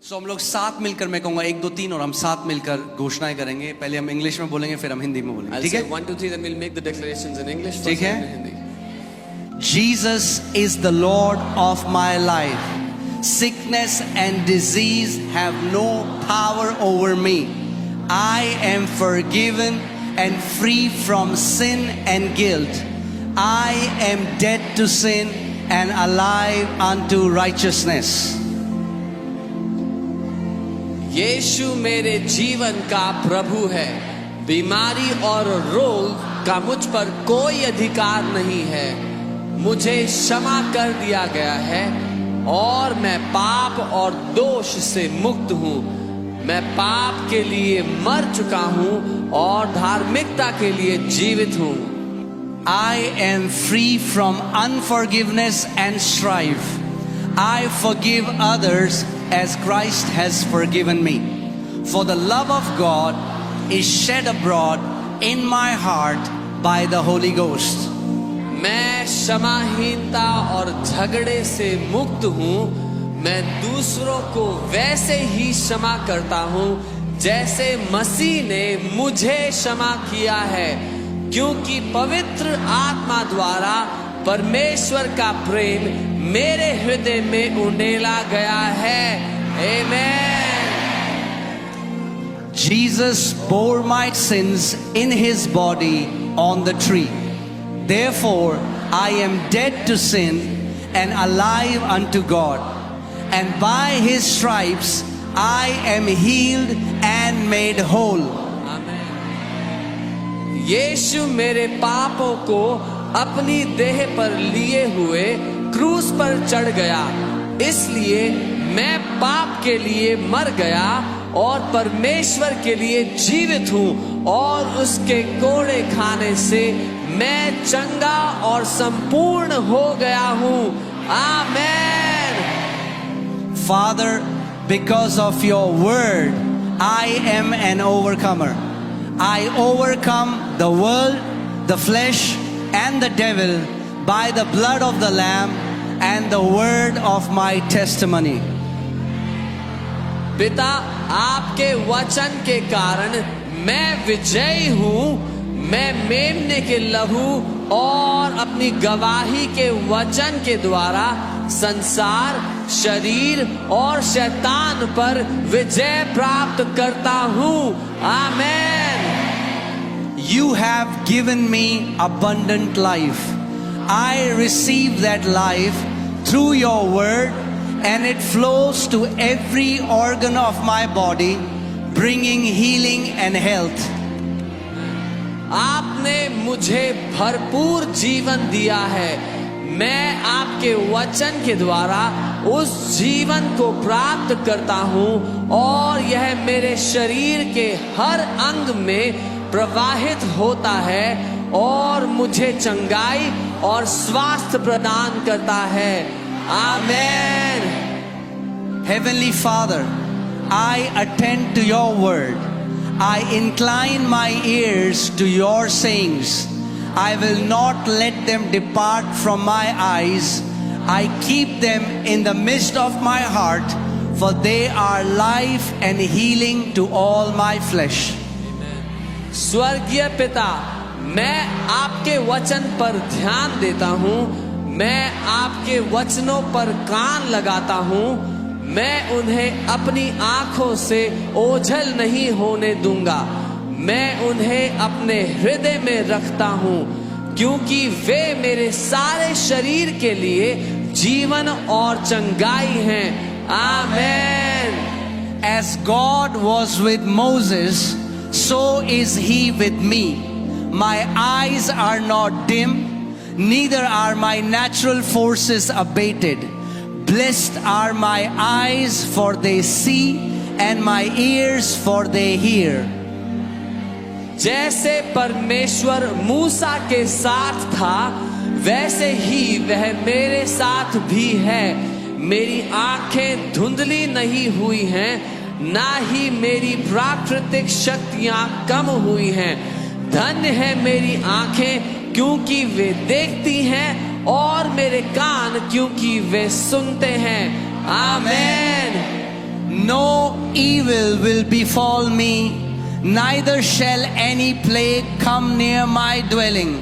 सो हम लोग साथ मिलकर, मैं कहूंगा 1 2 3 और हम साथ मिलकर घोषणाएं करेंगे। पहले हम इंग्लिश में बोलेंगे, फिर हम हिंदी में बोलेंगे, I'll ठीक say है? 1, 2, 3, then we'll make the declarations in English. ठीक first है? and in Hindi. Jesus is the Lord of my life. Sickness and disease have no power over me. I am forgiven and free from sin and guilt. I am dead to sin and alive unto righteousness. यीशु मेरे जीवन का प्रभु है। बीमारी और रोग का मुझ पर कोई अधिकार नहीं है। मुझे क्षमा कर दिया गया है और मैं पाप और दोष से मुक्त हूँ। मैं पाप के लिए मर चुका हूँ और धार्मिकता के लिए जीवित हूँ। I am free from unforgiveness and strife. I forgive others as Christ has forgiven me. For the love of God is shed abroad in my heart by the Holy Ghost. मैं क्षमाहीनता और झगड़े से मुक्त हूँ। मैं दूसरों को वैसे ही क्षमा करता हूँ जैसे मसीह ने मुझे क्षमा किया है, क्योंकि पवित्र आत्मा द्वारा परमेश्वर का प्रेम मेरे हृदय में उंडेला गया है। आमेन। Jesus bore my sins in his body on the tree. Therefore, I am dead to sin and alive unto God. And by his stripes, I am healed and made whole. यीशु मेरे पापों को अपनी देह पर लिए हुए क्रूस पर चढ़ गया, इसलिए मैं पाप के लिए मर गया और परमेश्वर के लिए जीवित हूँ, और उसके कोड़े खाने से मैं चंगा और संपूर्ण हो गया हूँ। आमेन। Father, because of your word, I am an overcomer. I overcome the world, the flesh, and the devil by the blood of the Lamb and the word of my testimony. पिता, आपके वचन के कारण मैं विजयी हूँ। मैं मेमने के लहू और अपनी गवाही के वचन के द्वारा संसार, शरीर और शैतान पर विजय प्राप्त करता हूँ। आमेन। You have given me abundant life. I receive that life through your word, and it flows to every organ of my body, bringing healing and health. आपने मुझे भरपूर जीवन दिया है। मैं आपके वचन के द्वारा उस जीवन को प्राप्त करता हूँ, और यह मेरे शरीर के हर अंग में प्रवाहित होता है और मुझे चंगाई और स्वास्थ्य प्रदान करता है। आमेन। Heavenly Father, I attend to your word. I incline my ears to your sayings. I will not let them depart from my eyes. I keep them in the midst of my heart, for they are life and healing to all my flesh. स्वर्गीय पिता, मैं आपके वचन पर ध्यान देता हूँ। मैं आपके वचनों पर कान लगाता हूँ। मैं उन्हें अपनी आंखों से ओझल नहीं होने दूंगा। मैं उन्हें अपने हृदय में रखता हूँ, क्योंकि वे मेरे सारे शरीर के लिए जीवन और चंगाई हैं। आमेन। As God was with Moses, so is he with me. My eyes are not dim, neither are my natural forces abated. Blessed are my eyes, for they see, and my ears, for they hear. जैसे परमेश्वर मूसा के साथ था, वैसे ही वह मेरे साथ भी है। मेरी आंखें धुंधली नहीं हुई हैं, ना ही मेरी प्राकृतिक शक्तियां कम हुई हैं। धन्य है मेरी आंखें, क्योंकि वे देखती हैं, और मेरे कान क्योंकि वे सुनते हैं। आमेन। No evil will befall me, neither shall any plague come near my dwelling.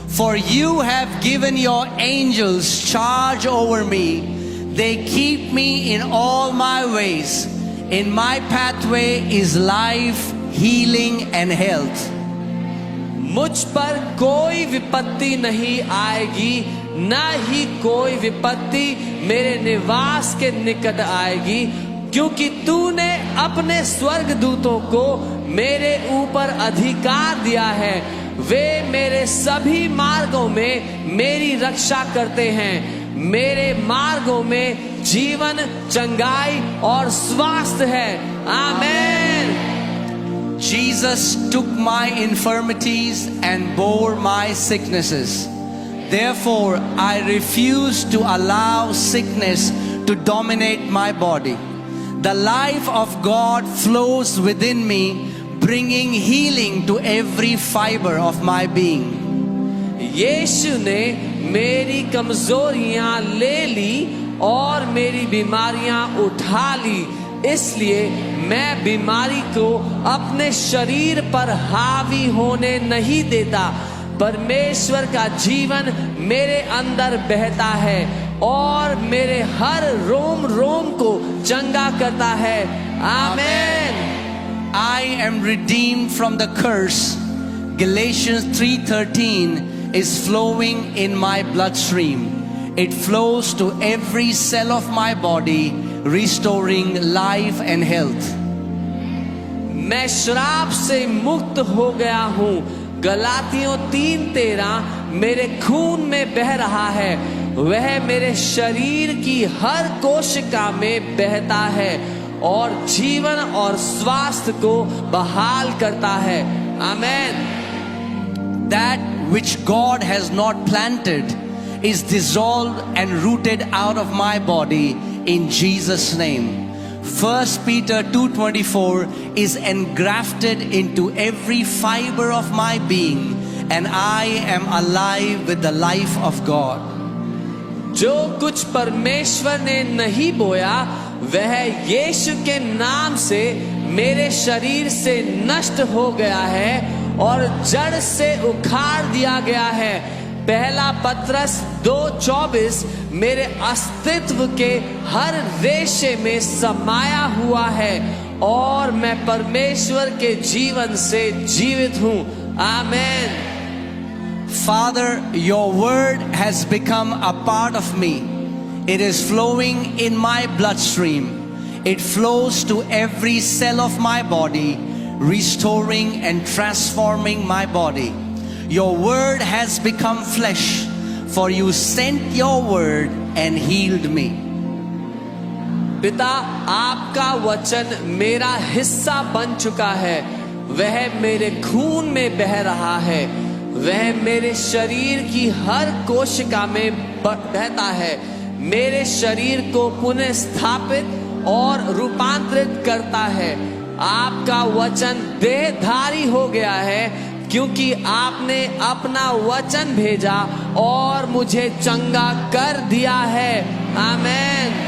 For you have given your angels charge over me. They keep me in all my ways. In my pathway is life, healing and health. मुझ पर कोई विपत्ति नहीं आएगी, न ही कोई विपत्ति मेरे निवास के निकट आएगी, क्योंकि तूने अपने स्वर्गदूतों को मेरे ऊपर अधिकार दिया है। वे मेरे सभी मार्गों में मेरी रक्षा करते हैं। मेरे मार्गों में जीवन, चंगाई और स्वास्थ्य है। आमेन। Jesus took my infirmities and bore my sicknesses. Therefore, I refuse to allow sickness to dominate my body. The life of God flows within me, bringing healing to every fiber of my being. यीशु ने मेरी कमजोरियां ले ली और मेरी बीमारियां उठा ली, इसलिए मैं बीमारी को अपने शरीर पर हावी होने नहीं देता। परमेश्वर का जीवन मेरे अंदर बहता है और मेरे हर रोम रोम को चंगा करता है। आमेन। I am redeemed from the curse. Galatians 3:13 is flowing in my bloodstream. It flows to every cell of my body, restoring life and health. मैं श्राप से मुक्त हो गया हूँ। गलातियों 3:13 मेरे खून में बह रहा है। वह मेरे शरीर की हर कोशिका में बहता है और जीवन और स्वास्थ्य को बहाल करता है। आमेन। That which God has not planted is dissolved and rooted out of my body in Jesus' name. 1 Peter 2:24 is engrafted into every fiber of my being, and I am alive with the life of God. जो कुछ परमेश्वर ने नहीं बोया वह यीशु के नाम से मेरे शरीर से नष्ट हो गया है और जड़ से उखाड़ दिया गया है। पहला पत्रस 2:24 मेरे अस्तित्व के हर रेशे में समाया हुआ है और मैं परमेश्वर के जीवन से जीवित हूँ। आमेन। Father, your word has become a part of me. It is flowing in my bloodstream. It flows to every cell of my body, restoring and transforming my body. Your word has become flesh, for you sent your word and healed me. पिता, आपका वचन मेरा हिस्सा बन चुका है। वह मेरे खून में बह रहा है। वह मेरे शरीर की हर कोशिका में बहता है। मेरे शरीर को पुनः स्थापित और रूपांतरित करता है। आपका वचन देहधारी हो गया है, क्योंकि आपने अपना वचन भेजा और मुझे चंगा कर दिया है। आमेन।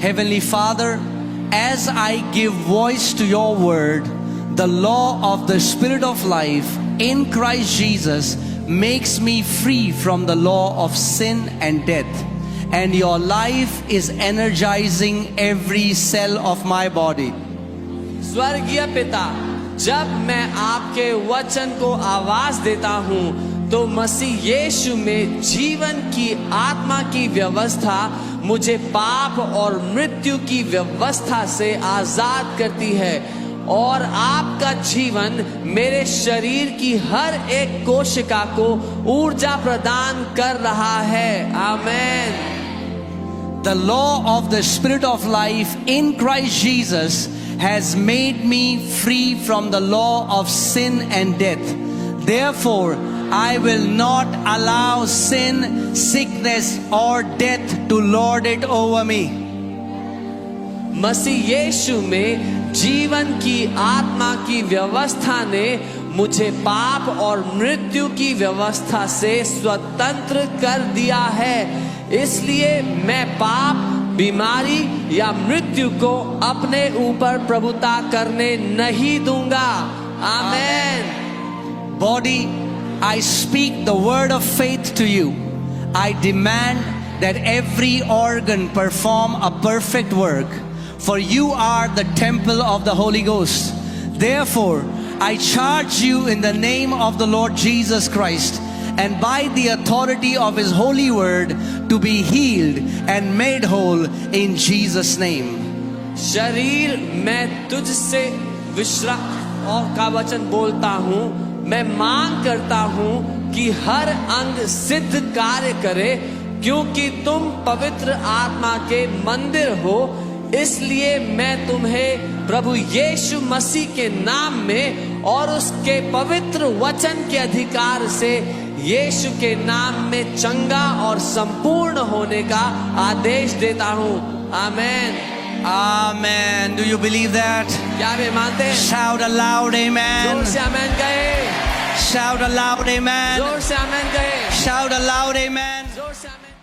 Heavenly Father, as I give voice to your word, the law of the Spirit of life in Christ Jesus makes me free from the law of sin and death. And your life is energizing every cell of my body. स्वर्गीय पिता, जब मैं आपके वचन को आवाज देता हूँ तो मसीह यीशु में जीवन की आत्मा की व्यवस्था मुझे पाप और मृत्यु की व्यवस्था से आजाद करती है और आपका जीवन मेरे शरीर की हर एक कोशिका को ऊर्जा प्रदान कर रहा है। आमेन। The law of the Spirit of life in Christ Jesus has made me free from the law of sin and death. Therefore, I will not allow sin, sickness or death to lord it over me. मसीह यीशु में जीवन की आत्मा की व्यवस्था ने मुझे पाप और मृत्यु की व्यवस्था से स्वतंत्र कर दिया है। इसलिए मैं पाप बीमारी या मृत्यु को अपने ऊपर प्रभुता करने नहीं दूंगा। आमेन। Body, I speak the word of faith to you. I demand that every organ perform a perfect work, for you are the temple of the Holy Ghost. Therefore, I charge you in the name of the Lord Jesus Christ and by the authority of His holy word to be healed and made whole in Jesus' name. शरीर, मैं तुझसे विश्राम और का वचन बोलता हूँ। मैं मांग करता हूँ कि हर अंग सिद्ध कार्य करे, क्योंकि तुम पवित्र आत्मा के मंदिर हो। इसलिए मैं तुम्हें प्रभु यीशु मसीह के नाम में और उसके पवित्र वचन के अधिकार से यीशु के नाम में चंगा और संपूर्ण होने का आदेश देता हूँ। आमेन। Amen. Do you believe that? क्या वे मानते हैं? Shout aloud, amen. जोर से आमेन कहे। Shout aloud, amen. जोर से आमेन कहे। Shout aloud, amen. जोर से आमेन।